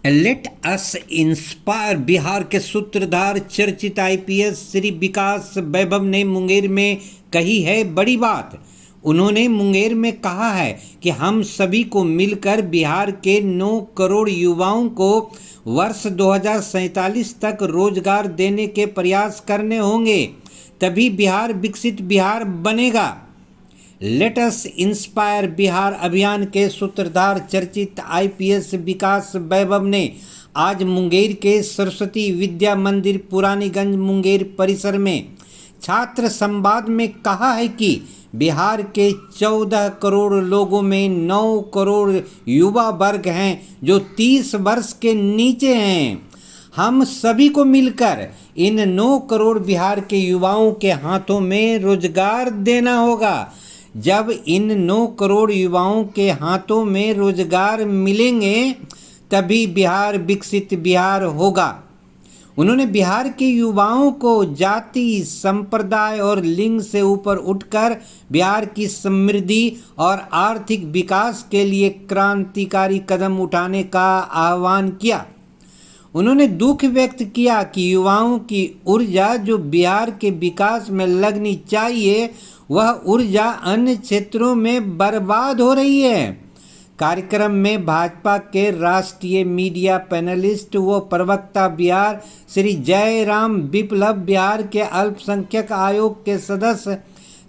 Let us inspire Bihar के सूत्रधार चर्चित आईपीएस श्री विकास वैभव ने मुंगेर में कही है बड़ी बात। उन्होंने मुंगेर में कहा है कि हम सभी को मिलकर बिहार के 9 करोड़ युवाओं को वर्ष 2047 तक रोजगार देने के प्रयास करने होंगे, तभी बिहार विकसित बिहार बनेगा। लेट अस इंस्पायर बिहार अभियान के सूत्रधार चर्चित आईपीएस विकास वैभव ने आज मुंगेर के सरस्वती विद्या मंदिर पुरानीगंज मुंगेर परिसर में छात्र संवाद में कहा है कि बिहार के 14 करोड़ लोगों में 9 करोड़ युवा वर्ग हैं जो 30 वर्ष के नीचे हैं। हम सभी को मिलकर इन 9 करोड़ बिहार के युवाओं के हाथों में रोजगार देना होगा। जब इन 9 करोड़ युवाओं के हाथों में रोजगार मिलेंगे तभी बिहार विकसित बिहार होगा। उन्होंने बिहार के युवाओं को जाति, संप्रदाय और लिंग से ऊपर उठकर बिहार की समृद्धि और आर्थिक विकास के लिए क्रांतिकारी कदम उठाने का आह्वान किया। उन्होंने दुख व्यक्त किया कि युवाओं की ऊर्जा जो बिहार के विकास में लगनी चाहिए वह ऊर्जा अन्य क्षेत्रों में बर्बाद हो रही है। कार्यक्रम में भाजपा के राष्ट्रीय मीडिया पैनलिस्ट व प्रवक्ता बिहार श्री जयराम विप्लव, बिहार के अल्पसंख्यक आयोग के सदस्य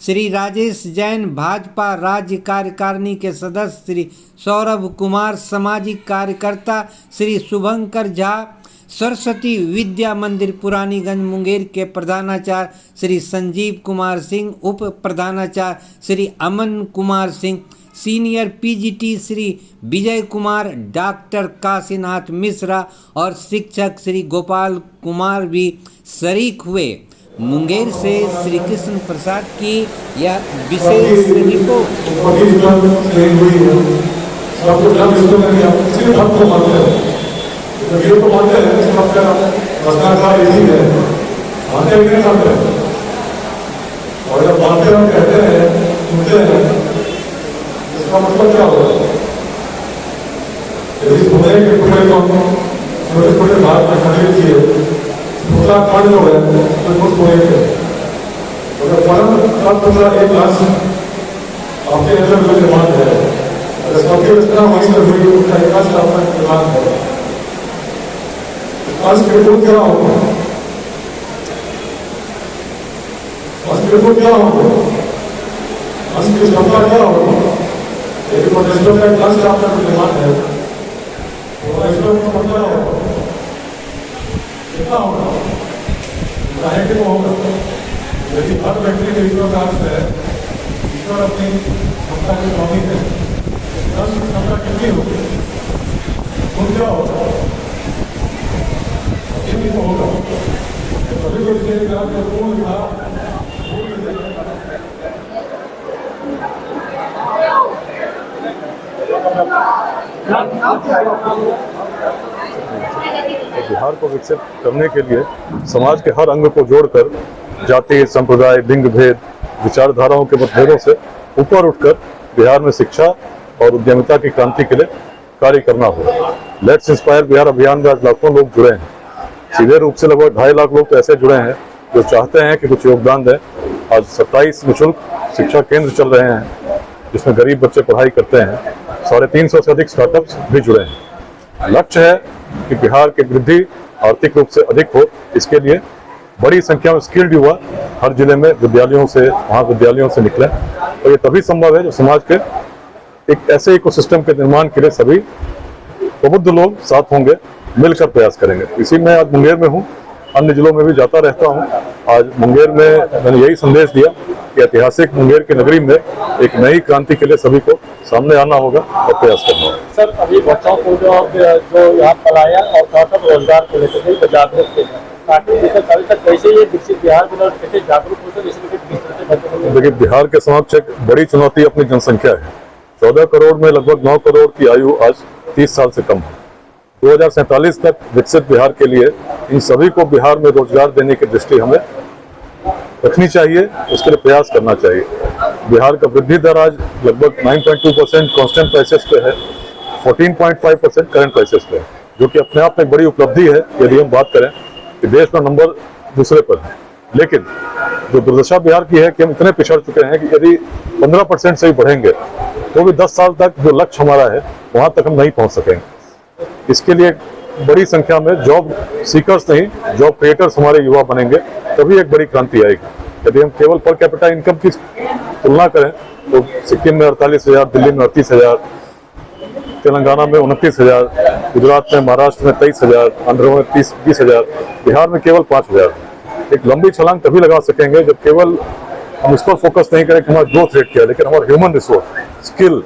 श्री राजेश जैन, भाजपा राज्य कार्यकारिणी के सदस्य श्री सौरभ कुमार, सामाजिक कार्यकर्ता श्री शुभंकर झा, सरस्वती विद्या मंदिर पुरानीगंज मुंगेर के प्रधानाचार्य श्री संजीव कुमार सिंह, उप प्रधानाचार्य Shri Aman Kumar Singh, senior PGT Shri Vijay Kumar, doctor Kashinath Mishra और शिक्षक श्री गोपाल कुमार भी शरीक हुए। मुंगेर से श्री कृष्ण प्रसाद की यह विशेष रिपोर्ट। ये तो मानते हैं कि आपका भ्रष्टाचार यही है, मानते हैं मानते हैं, और जब मानते हैं कहते हैं सुनते हैं, इसका मतलब क्या होगा? यदि सुने कि पूरे छोटे छोटे भारत में खड़े किए उत्तराखंड जो है तो कुछ बोलेंगे, अगर परम तत्व एक लाश आपके अंदर जो निर्माण है, अगर सबकी रचना वहीं से हुई उसका एक लाश आपका निर्माण है, आज के रिपोर्ट क्या होगा? आज के रिपोर्ट क्या होगा? आज की क्षमता क्या होगी? यदि प्रदेशों का क्लास का आपका निर्माण है तो प्रदेशों का मतलब होगा कितना होगा? चाहे कि वो होगा। यदि हर व्यक्ति के ईश्वर का अर्थ है, ईश्वर अपनी क्षमता के स्वामी है, क्षमता कितनी होगी? तो क्या होगा? होगा सभी को इसलिए कहा कि पूर्ण था बिहार को विकसित करने के लिए समाज के हर अंग को जोड़कर जाति, संप्रदाय, लिंग भेद, विचारधाराओं के मतभेदों से ऊपर उठकर बिहार में शिक्षा और उद्यमिता की क्रांति के लिए कार्य करना होगा। लेट्स इंस्पायर बिहार अभियान में आज लाखों लोग जुड़े हैं। सीधे रूप से लगभग 2.5 लाख लोग तो ऐसे जुड़े हैं जो चाहते हैं कि कुछ योगदान दें। आज 27 निःशुल्क शिक्षा केंद्र चल रहे हैं जिसमें गरीब बच्चे पढ़ाई करते हैं। 350 से अधिक स्टार्टअप्स भी जुड़े हैं। लक्ष्य है कि बिहार की वृद्धि आर्थिक रूप से अधिक हो। इसके लिए बड़ी संख्या में स्किल्ड युवा हर जिले में विद्यालयों से, महाविद्यालयों से निकले, और ये तभी संभव है जो समाज के एक ऐसे इकोसिस्टम के निर्माण के लिए सभी प्रबुद्ध लोग साथ होंगे, मिलकर प्रयास करेंगे। इसी में आज मुंगेर में हूँ, अन्य जिलों में भी जाता रहता हूँ। आज मुंगेर में मैंने यही संदेश दिया कि ऐतिहासिक मुंगेर की नगरी में एक नई क्रांति के लिए सभी को सामने आना होगा और प्रयास करना होगा। सर, अभी बच्चों को जो यहाँ पलायन और साथ रोजगार को लेकर जागरूक कैसे ये विकसित बिहार कैसे जागरूक हो? देखिए, बिहार के समक्ष एक बड़ी चुनौती अपनी जनसंख्या है। 14 करोड़ में लगभग 9 करोड़ की आयु आज 30 साल से कम है। 2047 तक विकसित बिहार के लिए इन सभी को बिहार में रोजगार देने की दृष्टि हमें रखनी चाहिए, उसके लिए प्रयास करना चाहिए। बिहार का वृद्धि दर आज लगभग 9.2% कांस्टेंट प्राइसेस पे है, 14.5% करंट प्राइसेस पे है। जो कि अपने आप में एक बड़ी उपलब्धि है यदि हम बात करें कि देश में नंबर दूसरे पर है। लेकिन जो दुर्दशा बिहार की है कि हम इतने पिछड़ चुके हैं कि यदि 15% से ही बढ़ेंगे तो भी 10 साल तक जो लक्ष्य हमारा है वहां तक हम नहीं पहुंच सकेंगे। इसके लिए बड़ी संख्या में जॉब सीकर्स नहीं, जॉब क्रिएटर्स हमारे युवा बनेंगे, तभी एक बड़ी क्रांति आएगी। यदि हम केवल पर कैपिटा इनकम की तुलना करें तो सिक्किम में 48,000, दिल्ली में 38,000, तेलंगाना में 29,000, गुजरात में, महाराष्ट्र में 23,000, आंध्र में 20,000, बिहार में केवल 5,000। एक लंबी छलांग तभी लगा सकेंगे जब केवल हम इस पर फोकस नहीं करें कि हमारा ग्रोथ रेट क्या है, लेकिन हमारा ह्यूमन रिसोर्स, स्किल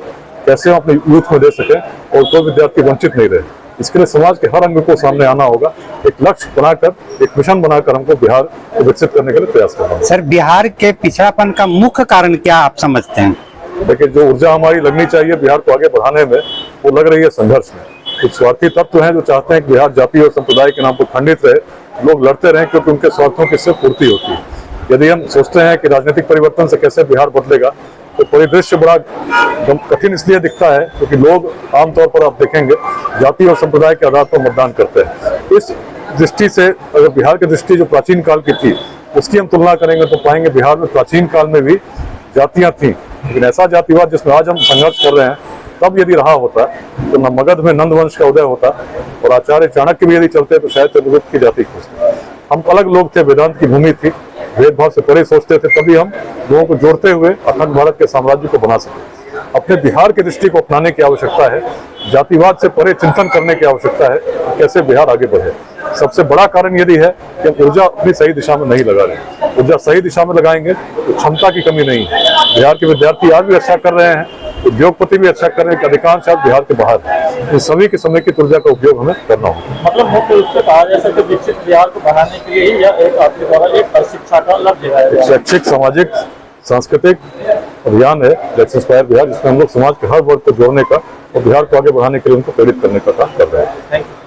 कैसे हम अपने यूथ में दे सकें और कोई विद्यार्थी वंचित नहीं रहे। इसके लिए समाज के हर अंग को सामने आना होगा, एक लक्ष्य बनाकर, एक मिशन बनाकर हमको बिहार को विकसित करने के लिए प्रयास करना होगा। सर, बिहार के पिछड़ापन का मुख्य कारण क्या आप समझते हैं? देखिए, जो ऊर्जा हमारी लगनी चाहिए बिहार को आगे बढ़ाने में, वो लग रही है संघर्ष में। कुछ स्वार्थी तत्व हैं जो चाहते हैं कि बिहार जाति और संप्रदाय के नाम पर खंडित रहे, लोग लड़ते रहें क्योंकि उनके स्वार्थों की इससे पूर्ति होती है। यदि हम सोचते हैं कि राजनीतिक परिवर्तन से कैसे बिहार बदलेगा, तो परिदृश्य बड़ा कठिन इसलिए दिखता है क्योंकि लोग आमतौर पर आप देखेंगे जाति और संप्रदाय के आधार पर मतदान करते हैं। इस दृष्टि से अगर बिहार की दृष्टि जो प्राचीन काल की थी उसकी हम तुलना करेंगे तो पाएंगे बिहार में प्राचीन काल में भी जातियां थीं, लेकिन ऐसा जातिवाद जिसमें आज हम संघर्ष कर रहे हैं तब यदि रहा होता तो न मगध में नंद वंश का उदय होता और आचार्य चाणक्य भी यदि चलते तो शायद चंद्रगुप्त की जाति खोजते। हम अलग लोग थे, वेदांत की भूमि थी, भेदभाव से परे सोचते थे, तभी हम लोगों को जोड़ते हुए अखंड भारत के साम्राज्य को बना सके। अपने बिहार की दृष्टि को अपनाने की आवश्यकता है, जातिवाद से परे चिंतन करने की आवश्यकता है, कैसे बिहार आगे बढ़े। सबसे बड़ा कारण यदि है कि हम ऊर्जा अपनी सही दिशा में नहीं लगा रहे। ऊर्जा सही दिशा में लगाएंगे तो क्षमता की कमी नहीं है। बिहार के विद्यार्थी आज भी अच्छा कर रहे हैं, उद्योगपति भी अच्छा कर रहे हैं, अधिकांश आज बिहार के बाहर है। इन सभी की समेकित ऊर्जा का उपयोग हमें करना होगा। मतलब मुख्य रूप से कहा जा सकता है विकसित बिहार को बनाने के लिए यह एक आपके द्वारा एक शिक्षा का लक्ष्य है। शैक्षिक, सामाजिक, सांस्कृतिक अभियान है लेट्स इंस्पायर बिहार, जिसमें हम लोग समाज के हर वर्ग को जोड़ने का और बिहार को आगे बढ़ाने के लिए उनको प्रेरित करने का काम कर रहे हैं। Thank you.